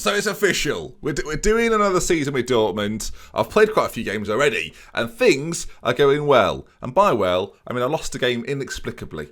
So it's official. We're doing another season with Dortmund. I've played quite a few games already, and things are going well. And by well, I mean I lost a game inexplicably.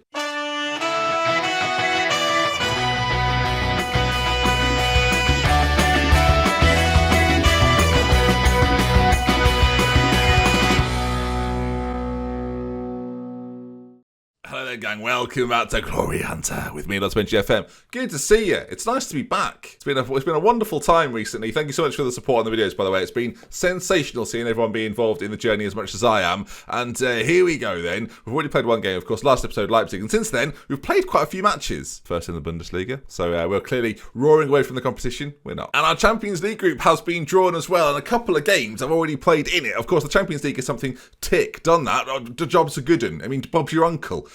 Hello there, gang. Welcome back to Glory Hunter with me, DoctorBenjyFM. Good to see you. It's nice to be back. It's been a wonderful time recently. Thank you so much for the support on the videos, by the way. It's been sensational seeing everyone be involved in the journey as much as I am. And here we go then. We've already played one game, of course, last episode, Leipzig. And since then, we've played quite a few matches. First in the Bundesliga. So we're clearly roaring away from the competition. We're not. And our Champions League group has been drawn as well. And a couple of games I've already played in it. Of course, the Champions League is something tick. Done that. The job's a good one. I mean, Bob's your uncle.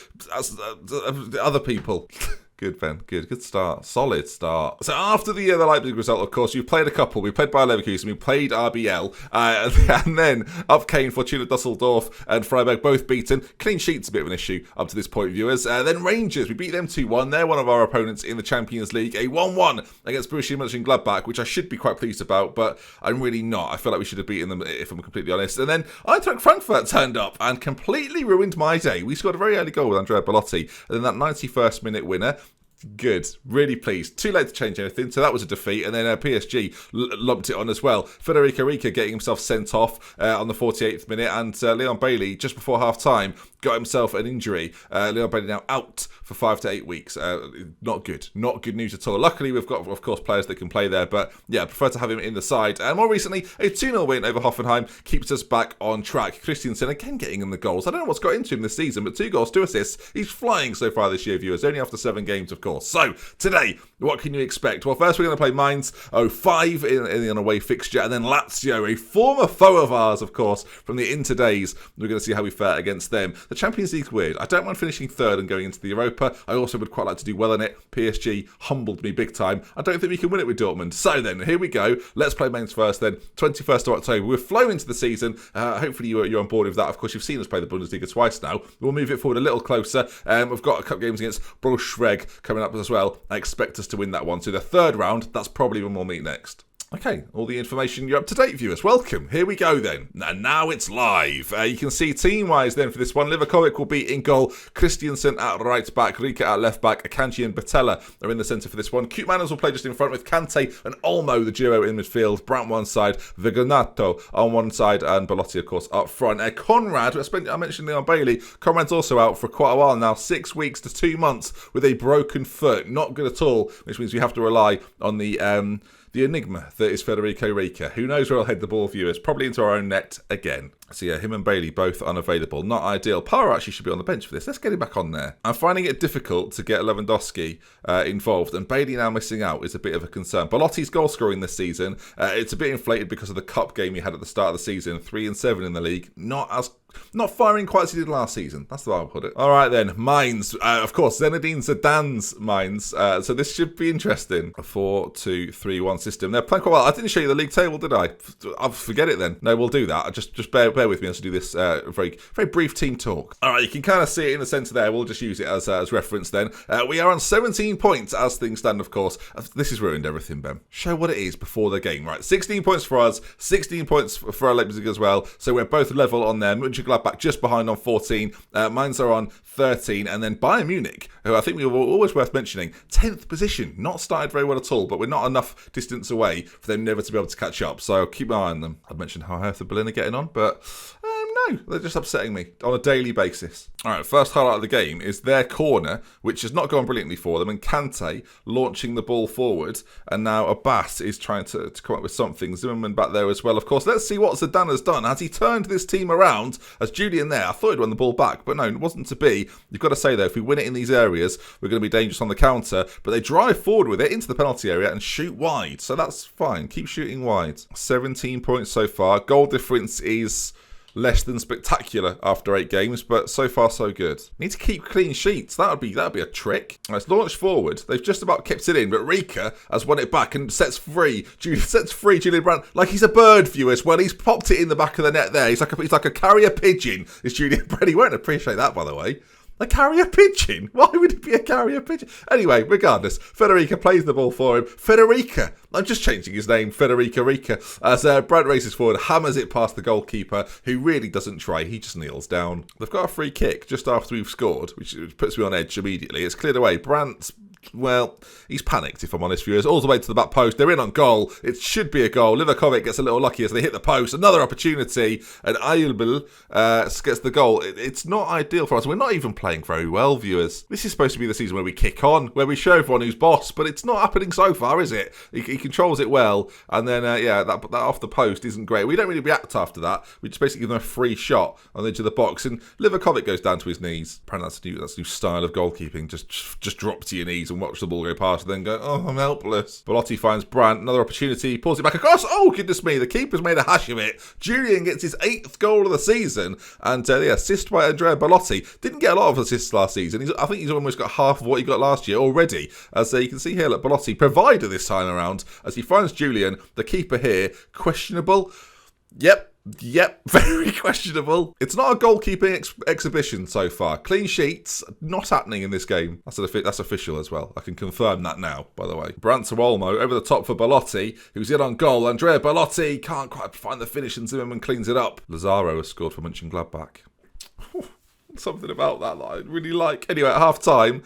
Other people. Good, Ben. Good start. Solid start. So after the Leipzig result, of course, you've played a couple. We played Bayer Leverkusen, we played RBL, and then up came Fortuna Dusseldorf and Freiburg, both beaten. Clean sheet's a bit of an issue up to this point, viewers. Then Rangers, we beat them 2-1. They're one of our opponents in the Champions League. A 1-1 against Borussia Mönchengladbach, which I should be quite pleased about, but I'm really not. I feel like we should have beaten them, if I'm completely honest. And then Eintracht Frankfurt turned up and completely ruined my day. We scored a very early goal with Andrea Bellotti, and then that 91st minute winner. Good. Really pleased. Too late to change anything, so that was a defeat. And then PSG lumped it on as well. Federico Rica getting himself sent off on the 48th minute, and Leon Bailey, just before half-time, got himself an injury. Leon Bailey now out for 5 to 8 weeks. Not good. Not good news at all. Luckily, we've got, of course, players that can play there, but yeah, I prefer to have him in the side. And more recently, a 2-0 win over Hoffenheim keeps us back on track. Christiansen again getting in the goals. I don't know what's got into him this season, but 2 goals, 2 assists. He's flying so far this year, viewers, only after 7 games, of course. So, today, what can you expect? Well, first we're going to play Mainz 05 in an away fixture, and then Lazio, a former foe of ours, of course, from the Inter days. We're going to see how we fare against them. The Champions League's weird. I don't mind finishing third and going into the Europa. I also would quite like to do well in it. PSG humbled me big time. I don't think we can win it with Dortmund. So then, here we go. Let's play Mainz first then. 21st of October. We're flowing into the season. Hopefully you're on board with that. Of course, you've seen us play the Bundesliga twice now. We'll move it forward a little closer. We've got a couple games against Braunschweig coming up as well. I expect us to win that one. So the third round, that's probably when we'll meet next. Okay, all the information, you're up to date, viewers. Welcome. Here we go then. And now it's live. You can see team-wise then for this one. Livakovic will be in goal. Christiansen at right back. Rika at left back. Akanji and Batella are in the centre for this one. Cute Manners will play just in front with Kante and Olmo, the duo in midfield. Brandt one side. Viganato on one side. And Bellotti, of course, up front. Conrad, I mentioned Leon Bailey. Conrad's also out for quite a while now. 6 weeks to 2 months with a broken foot. Not good at all, which means we have to rely on the enigma that is Federico Rica. Who knows where I'll head the ball, viewers? Probably into our own net again. So yeah, him and Bailey both unavailable. Not ideal. Power actually should be on the bench for this. Let's get him back on there. I'm finding it difficult to get Lewandowski involved, and Bailey now missing out is a bit of a concern. Belotti's goal scoring this season, it's a bit inflated because of the cup game he had at the start of the season. 3-7 in the league. Not firing quite as he did last season. That's the way I'll put it. All right then, Mainz. Of course, Zinedine Zidane's Mainz. So this should be interesting. A 4-2-3-1 system. They're playing quite well. I didn't show you the league table, did I? I'll forget it then. No, we'll do that. Just bear with me as I do this very brief team talk. All right, you can kind of see it in the centre there. We'll just use it as reference then. We are on 17 points as things stand, of course. This has ruined everything, Ben. Show what it is before the game, right? 16 points for us, 16 points for our Leipzig as well. So we're both level on there. Mönchengladbach just behind on 14. Mainz are on 13. And then Bayern Munich, who I think we were always worth mentioning, 10th position. Not started very well at all, but we're not enough distance away for them never to be able to catch up. So keep my eye on them. I'd mentioned how Hertha Berlin are getting on, but no, they're just upsetting me on a daily basis. All right, first highlight of the game is their corner, which has not gone brilliantly for them, and Kante launching the ball forward, and now Abbas is trying to come up with something. Zimmerman back there as well, of course. Let's see what Zidane has done. Has he turned this team around? As Julian there, I thought he'd run the ball back, but no, it wasn't to be. You've got to say, though, if we win it in these areas, we're going to be dangerous on the counter, but they drive forward with it into the penalty area and shoot wide, so that's fine. Keep shooting wide. 17 points so far. Goal difference is less than spectacular after 8 games, but so far so good. Need to keep clean sheets. That'd be a trick. Let's launch forward. They've just about kept it in, but Rika has won it back and sets free Julian Brandt like he's a bird, viewers. Well, he's popped it in the back of the net there. He's like a carrier pigeon. Is Julian Brandt? He won't appreciate that, by the way. A carrier pigeon? Why would it be a carrier pigeon? Anyway, regardless, Federica plays the ball for him. Federica! I'm just changing his name, Federica Rica. As Brandt races forward, hammers it past the goalkeeper, who really doesn't try. He just kneels down. They've got a free kick just after we've scored, which puts me on edge immediately. It's cleared away. Brandt... Well, he's panicked, if I'm honest, viewers. All the way to the back post. They're in on goal. It should be a goal. Livakovic gets a little lucky as they hit the post. Another opportunity. And Ayelbil gets the goal. It's not ideal for us. We're not even playing very well, viewers. This is supposed to be the season where we kick on, where we show everyone who's boss. But it's not happening so far, is it? He controls it well. And then, that off the post isn't great. We don't really react after that. We just basically give them a free shot on the edge of the box. And Livakovic goes down to his knees. Apparently that's a new style of goalkeeping. Just drop to your knees and watch the ball go past and then go, oh, I'm helpless. Belotti finds Brandt, another opportunity, pulls it back across. Oh, goodness me, the keeper's made a hash of it. Julian gets his 8th goal of the season, and the assist by Andrea Belotti. Didn't get a lot of assists last season. I think he's almost got half of what he got last year already. As you can see here, look, Belotti provider this time around, as he finds Julian, the keeper here, questionable. Yep, very questionable. It's not a goalkeeping exhibition so far. Clean sheets, not happening in this game. That's official as well. I can confirm that now, by the way. Brandt to Olmo, over the top for Belotti, who's in on goal. Andrea Belotti can't quite find the finish and Zimmerman cleans it up. Lazaro has scored for Mönchengladbach. Something about that I really like. Anyway, at half-time,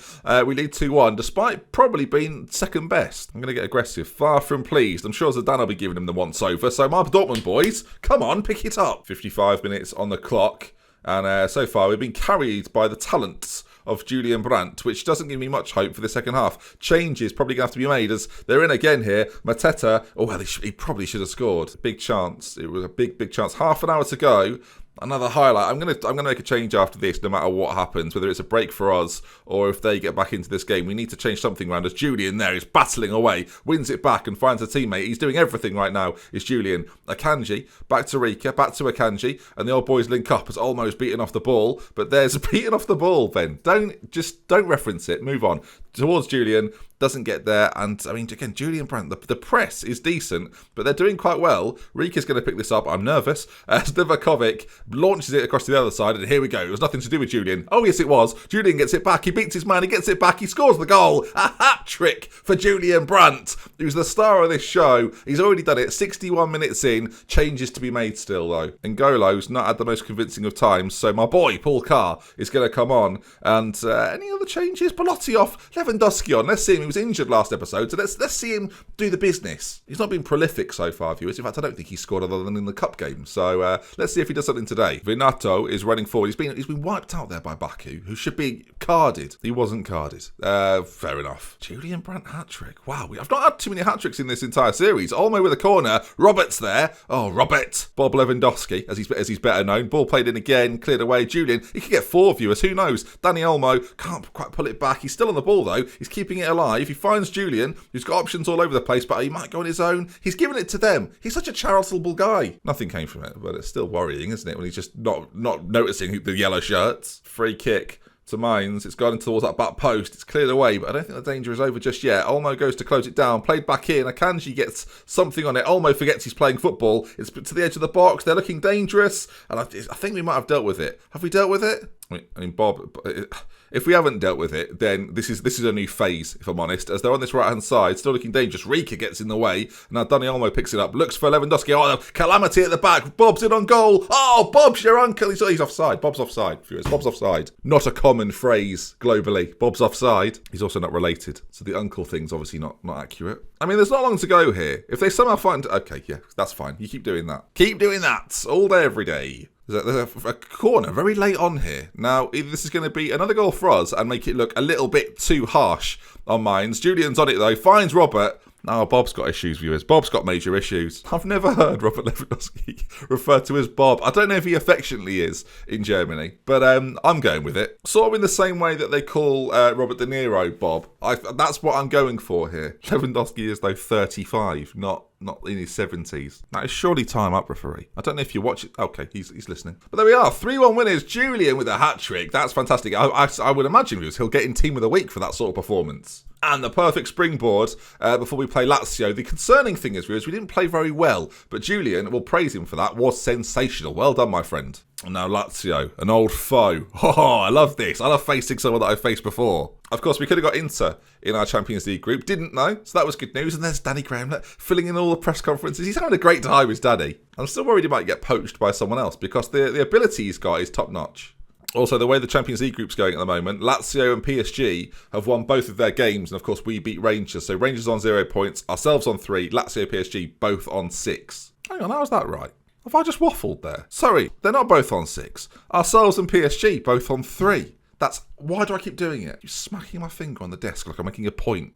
we lead 2-1, despite probably being second best. I'm going to get aggressive. Far from pleased. I'm sure Zidane will be giving him the once-over. So, my Dortmund boys, come on, pick it up. 55 minutes on the clock. And so far, we've been carried by the talents of Julian Brandt, which doesn't give me much hope for the second half. Changes probably going to have to be made as they're in again here. Mateta, he probably should have scored. Big chance. It was a big chance. Half an hour to go. Another highlight. I'm gonna make a change after this, no matter what happens, whether it's a break for us or if they get back into this game. We need to change something around as Julian there is battling away, wins it back and finds a teammate. He's doing everything right now, is Julian. Akanji, back to Rika, back to Akanji, and the old boys link up as Olmo's beaten off the ball, but there's a beaten off the ball, Ben. Don't reference it, move on. Towards Julian, doesn't get there, and I mean, again, Julian Brandt, the press is decent, but they're doing quite well. Rika's going to pick this up, I'm nervous, as Livakovic launches it across to the other side, and here we go. It was nothing to do with Julian. Oh, yes, it was. Julian gets it back, he beats his man, he gets it back, he scores the goal. A hat-trick for Julian Brandt, who's the star of this show. He's already done it, 61 minutes in, changes to be made still, though. N'Golo's not had the most convincing of times, so my boy, Paul Carr, is going to come on, and any other changes? Belotti off, Lewandowski on. Let's see him. He was injured last episode, so let's see him do the business. He's not been prolific so far, viewers. In fact, I don't think he scored other than in the cup game. So let's see if he does something today. Vinato is running forward. He's been wiped out there by Baku, who should be carded. He wasn't carded. Fair enough. Julian Brandt hat-trick. Wow, I've not had too many hat-tricks in this entire series. Olmo with a corner. Robert's there. Oh, Robert. Bob Lewandowski, as he's better known. Ball played in again, cleared away. Julian, he could get 4 viewers. Who knows? Danny Olmo can't quite pull it back. He's still on the ball, though. He's keeping it alive. He finds Julian, who's got options all over the place, but he might go on his own. He's giving it to them. He's such a charitable guy. Nothing came from it, but it's still worrying, isn't it, when he's just not noticing the yellow shirts. Free kick to Mainz. It's gone towards that back post. It's cleared away, but I don't think the danger is over just yet. Olmo goes to close it down. Played back in. Akanji gets something on it. Olmo forgets he's playing football. It's to the edge of the box. They're looking dangerous, and I think we might have dealt with it. Have we dealt with it? I mean, Bob, if we haven't dealt with it, then this is a new phase, if I'm honest, as they're on this right-hand side, still looking dangerous. Rika gets in the way. Now Danny Olmo picks it up, looks for Lewandowski. Oh, calamity at the back. Bob's in on goal. Oh, Bob's your uncle. He's offside. Bob's offside, viewers. Bob's offside. Not a common phrase globally. Bob's offside. He's also not related, so the uncle thing's obviously not accurate. I mean, there's not long to go here. If they somehow find... Okay, yeah, that's fine. You keep doing that. Keep doing that all day, every day. There's a corner very late on here. Now, either this is going to be another goal for us and make it look a little bit too harsh on Mainz. Julian's on it, though. Finds Robert. Oh, Bob's got issues, viewers. Bob's got major issues. I've never heard Robert Lewandowski referred to as Bob. I don't know if he affectionately is in Germany, but I'm going with it. Sort of in the same way that they call Robert De Niro Bob. That's what I'm going for here. Lewandowski is, though, 35, not in his 70s. That is surely time up, referee. I don't know if you watch it. Okay, he's listening. But there we are. 3-1 winners. Julian with a hat-trick. That's fantastic. I would imagine, viewers, he'll get in Team of the Week for that sort of performance. And the perfect springboard before we play Lazio. The concerning thing is, viewers, we didn't play very well, but Julian, we'll praise him for that, was sensational. Well done, my friend. And now Lazio, an old foe. Oh, I love this. I love facing someone that I've faced before. Of course, we could have got Inter in our Champions League group. Didn't know, so that was good news. And there's Danny Graham filling in all the press conferences. He's having a great time, is Danny. I'm still worried he might get poached by someone else because the ability he's got is top-notch. Also, the way the Champions League group's going at the moment, Lazio and PSG have won both of their games. And, of course, we beat Rangers. So Rangers on 0 points, ourselves on 3, Lazio, PSG both on 6. Hang on, how's that right? Have I just waffled there? Sorry, they're not both on 6. Ourselves and PSG both on 3. Why do I keep doing it? You're smacking my finger on the desk like I'm making a point.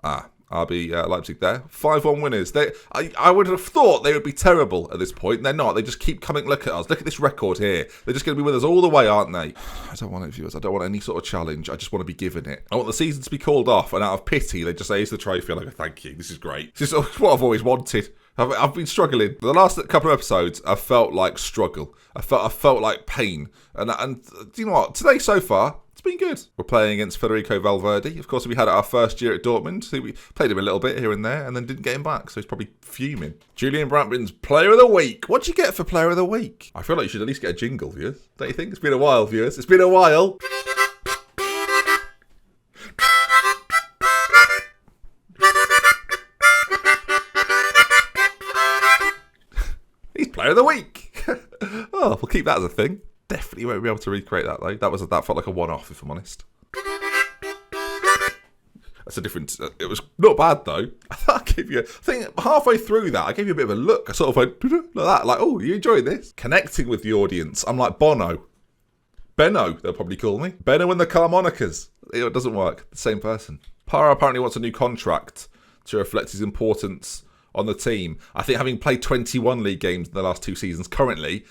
RB Leipzig there. 5-1 winners. I would have thought they would be terrible at this point. They're not. They just keep coming. Look at us. Look at this record here. They're just going to be with us all the way, aren't they? I don't want it, viewers. I don't want any sort of challenge. I just want to be given it. I want the season to be called off, and out of pity, they just say, here's the trophy. And I go, thank you. This is great. This is what I've always wanted. I've been struggling. The last couple of episodes, I felt like struggle. I felt like pain. And do you know what? Today so far, it's been good. We're playing against Federico Valverde. Of course, we had it our first year at Dortmund. We played him a little bit here and there and then didn't get him back. So he's probably fuming. Julian Brantman's Player of the Week. What do you get for Player of the Week? I feel like you should at least get a jingle, viewers. Don't you think? It's been a while, viewers. It's been a while. He's Player of the Week. Oh, we'll keep that as a thing. Definitely won't be able to recreate that though. That felt like a one-off, if I'm honest. That's a different. It was not bad though. I think halfway through that, I gave you a bit of a look. I sort of went like that, like, oh, you enjoying this? Connecting with the audience. I'm like Bono, Benno. They'll probably call me Benno and the Carmonicas. It doesn't work. The same person. Parra apparently wants a new contract to reflect his importance on the team. I think having played 21 league games in the last 2 seasons currently.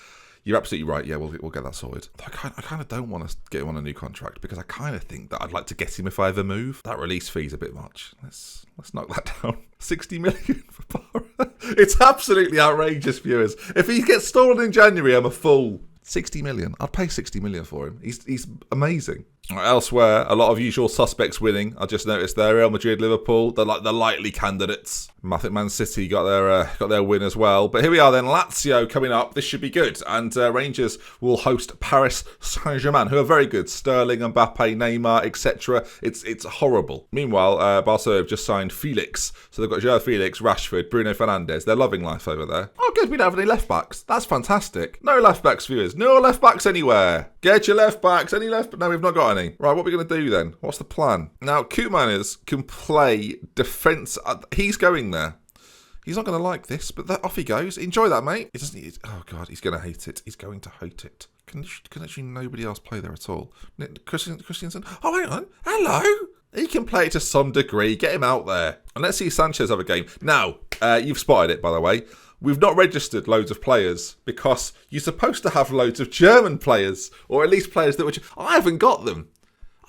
You're absolutely right. Yeah, we'll get that sorted. I kind of don't want to get him on a new contract because I kind of think that I'd like to get him if I ever move. That release fee's a bit much. Let's knock that down. 60 million for Parra. It's absolutely outrageous, viewers. If he gets stolen in January, I'm a fool. 60 million. I'd pay 60 million for him. He's amazing. Elsewhere, a lot of usual suspects winning. I just noticed there, Real Madrid, Liverpool, they're like the likely candidates. I think Man City got their win as well. But here we are then, Lazio coming up. This should be good. And Rangers will host Paris Saint-Germain, who are very good. Sterling, Mbappe, Neymar, etc. It's horrible. Meanwhile, Barcelona have just signed Felix. So they've got João Felix, Rashford, Bruno Fernandes. They're loving life over there. Oh, good. We don't have any left backs. That's fantastic. No left backs, viewers. No left backs anywhere. Get your left backs. Any left? No, we've not got any. Right, what are we going to do then? What's the plan? Now, Koopmeiners can play defence. He's going there. He's not going to like this, but off he goes. Enjoy that, mate. He doesn't need, oh, God, he's going to hate it. He's going to hate it. Can actually nobody else play there at all? Christensen? Oh, hang on. Hello. He can play it to some degree. Get him out there. And let's see Sanchez have a game. Now, you've spotted it, by the way. We've not registered loads of players because you're supposed to have loads of German players, or at least players that I haven't got them.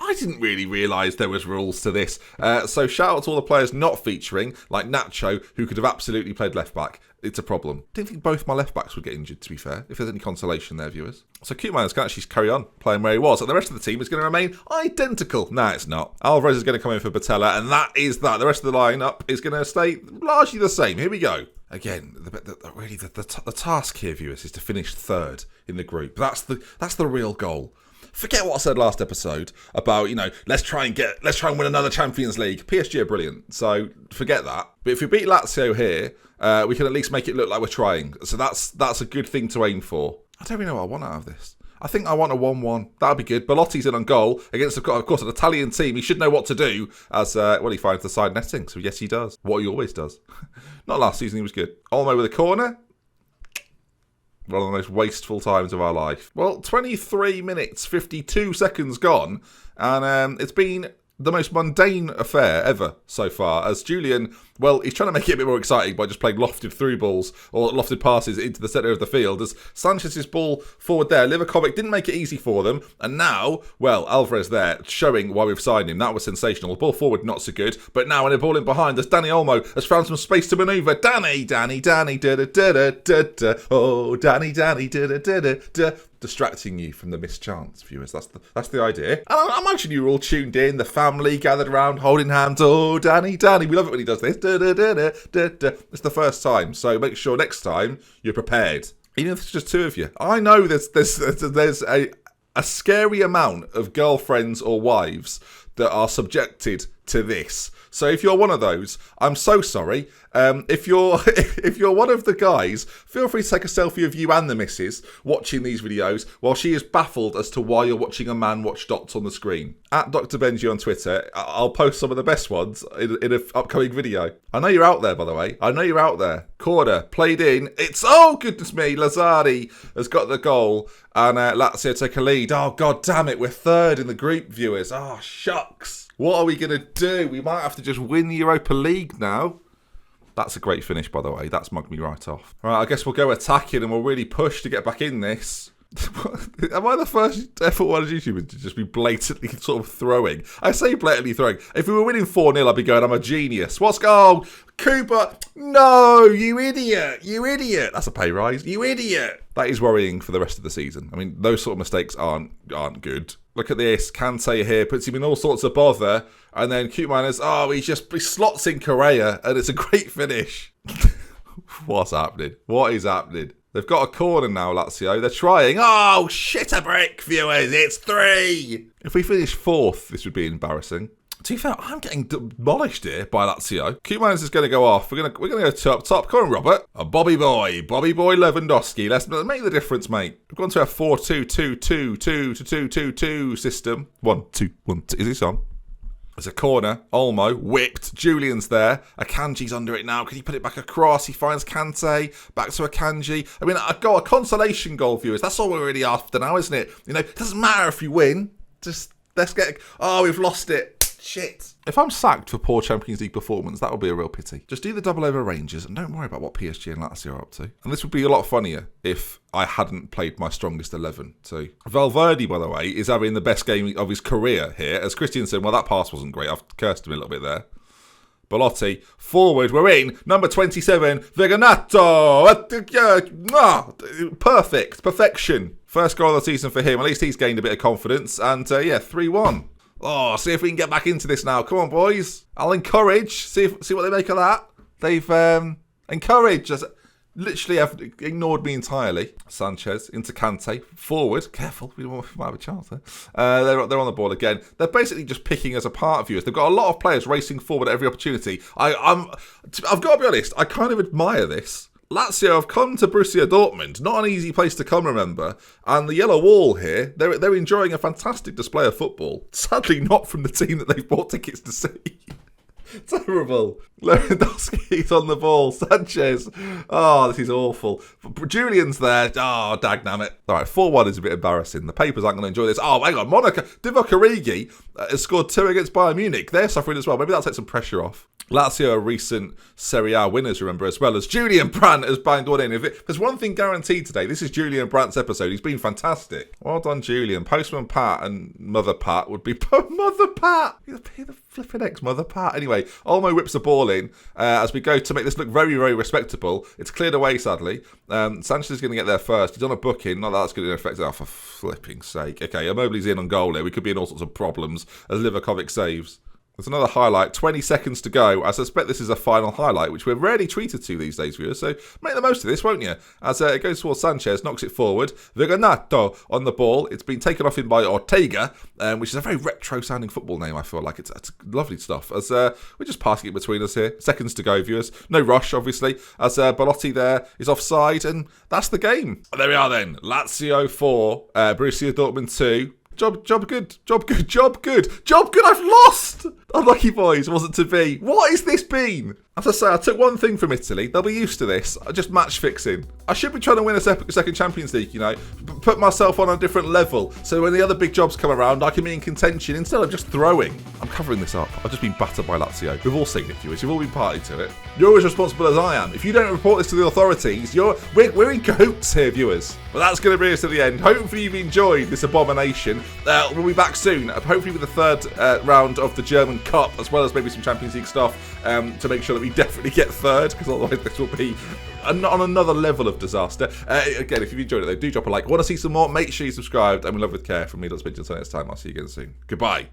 I didn't really realise there was rules to this. So shout out to all the players not featuring, like Nacho, who could have absolutely played left back. It's a problem. Didn't think both my left backs would get injured, to be fair, if there's any consolation there, viewers. So Koopmeiners can actually carry on playing where he was, and the rest of the team is going to remain identical. Nah, it's not. Alvarez is going to come in for Batella, and that is that. The rest of the lineup is going to stay largely the same. Here we go. Again, the task here, viewers, is to finish third in the group. That's the real goal. Forget what I said last episode about, let's try and win another Champions League. PSG are brilliant, so forget that. But if we beat Lazio here, we can at least make it look like we're trying. So that's a good thing to aim for. I don't really know what I want out of this. I think I want a 1-1. That'd be good. Belotti's in on goal against, of course, an Italian team. He should know what to do as, he finds the side netting. So yes, he does. What he always does. Not last season, he was good. Olmo with a corner. One of the most wasteful times of our life. Well, 23 minutes, 52 seconds gone. And it's been the most mundane affair ever so far, as Julian, well, he's trying to make it a bit more exciting by just playing lofted through balls or lofted passes into the centre of the field, as Sanchez's ball forward there. Livakovic didn't make it easy for them, and now, well, Alvarez there, showing why we've signed him. That was sensational. The ball forward, not so good, but now when they're ball in behind, as Danny Olmo has found some space to manoeuvre. Danny, da-da-da-da-da-da. Oh, Danny, da-da-da-da-da. Distracting you from the mischance, viewers. That's the idea. And I imagine you were all tuned in, the family gathered around, holding hands. Oh, Danny. We love it when he does this. It's the first time, so make sure next time you're prepared. Even if it's just two of you. I know there's a scary amount of girlfriends or wives that are subjected to this. So if you're one of those, I'm so sorry. If you're one of the guys, feel free to take a selfie of you and the missus watching these videos while she is baffled as to why you're watching a man watch dots on the screen. At DoctorBenjy on Twitter, I'll post some of the best ones in an upcoming video. I know you're out there, by the way. I know you're out there. Corner, played in. It's, oh goodness me, Lazari has got the goal. And Lazio take a lead. Oh, god damn it, we're third in the group, viewers. Oh, shucks. What are we going to do? We might have to just win the Europa League now. That's a great finish, by the way. That's mugged me right off. All right, I guess we'll go attacking and we'll really push to get back in this. Am I the first F1 YouTuber to just be blatantly sort of throwing? I say blatantly throwing. If we were winning 4-0, I'd be going, I'm a genius. What's going on? Cooper, no, you idiot. You idiot. That's a pay rise. You idiot. That is worrying for the rest of the season. I mean, those sort of mistakes aren't good. Look at this. Kante here puts him in all sorts of bother. And then Cute Miners, he slots in Correa and it's a great finish. What's happening? What is happening? They've got a corner now, Lazio. They're trying. Oh, shit a brick, viewers. It's 3. If we finish 4th, this would be embarrassing. To be fair, I'm getting demolished here by Lazio. Q-Minus is going to go off. We're going to go top. Come on, Robert. A Bobby Boy Lewandowski. Let's make the difference, mate. We've gone to a 4-2-2-2-2-2-2-2 system. 1-2-1-2. Is this on? There's a corner. Olmo whipped. Julian's there. Akanji's under it now. Can he put it back across? He finds Kante. Back to Akanji. I mean, a consolation goal, viewers. That's all we're really after now, isn't it? You know, it doesn't matter if you win. Just let's get. Oh, we've lost it. Shit. If I'm sacked for poor Champions League performance, that would be a real pity. Just do the double over Rangers and don't worry about what PSG and Lazio are up to. And this would be a lot funnier if I hadn't played my strongest 11 too. Valverde, by the way, is having the best game of his career here. As Christian said, well, that pass wasn't great. I've cursed him a little bit there. Belotti, forward, we're in. Number 27, Viganato. Perfection. First goal of the season for him. At least he's gained a bit of confidence. And 3-1. Oh, see if we can get back into this now. Come on, boys. I'll encourage. See what they make of that. They've encouraged us. Literally have ignored me entirely. Sanchez into Kante. Forward. Careful. We might have a chance there. They're on the ball again. They're basically just picking us apart, viewers. They've got a lot of players racing forward at every opportunity. I've got to be honest. I kind of admire this. Lazio have come to Borussia Dortmund, not an easy place to come, remember, and the yellow wall here, they're enjoying a fantastic display of football. Sadly not from the team that they've bought tickets to see. Terrible. Lewandowski's on the ball. Sanchez. Oh, this is awful. Julian's there. Oh, dagnammit. All right, 4-1 is a bit embarrassing. The papers aren't going to enjoy this. Oh, hang on. Divock Origi has scored 2 against Bayern Munich. They're suffering as well. Maybe that'll take some pressure off. Lazio are recent Serie A winners, remember, as well as Julian Brandt has banged one in. If there's one thing guaranteed today, this is Julian Brandt's episode. He's been fantastic. Well done, Julian. Postman Pat and Mother Pat would be... Mother Pat! You're the flipping ex-Mother Pat. Anyway, Olmo whips the ball in as we go to make this look very, very respectable. It's cleared away, sadly. Sanchez is going to get there first. He's on a booking. Not that that's going to affect it. Oh, for flipping sake. Okay, Immobile's in on goal here. We could be in all sorts of problems as Livakovic saves. There's another highlight, 20 seconds to go. I suspect this is a final highlight, which we're rarely treated to these days, viewers, so make the most of this, won't you? As it goes towards Sanchez, knocks it forward. Viganato on the ball. It's been taken off in by Ortega, which is a very retro-sounding football name, I feel like. It's lovely stuff. As we're just passing it between us here. Seconds to go, viewers. No rush, obviously, as Belotti there is offside, and that's the game. There we are then. Lazio 4, Borussia Dortmund 2. Job good. I've lost. Unlucky boys, wasn't to be. What has this been? As I say, I took one thing from Italy. They'll be used to this. Just match fixing. I should be trying to win a second Champions League, you know. Put myself on a different level. So when the other big jobs come around, I can be in contention instead of just throwing. I'm covering this up. I've just been battered by Lazio. We've all seen it, viewers. You've all been party to it. You're as responsible as I am. If you don't report this to the authorities, we're in cahoots here, viewers. But that's going to bring us to the end. Hopefully you've enjoyed this abomination. We'll be back soon, hopefully with the third round of the German Cup, as well as maybe some Champions League stuff, to make sure that we definitely get third, because otherwise this will be on another level of disaster. Again, if you've enjoyed it, though, do drop a like. Want to see some more? Make sure you subscribed. I'm in love with care from me. Let's speak to you next time. I'll see you again soon. Goodbye.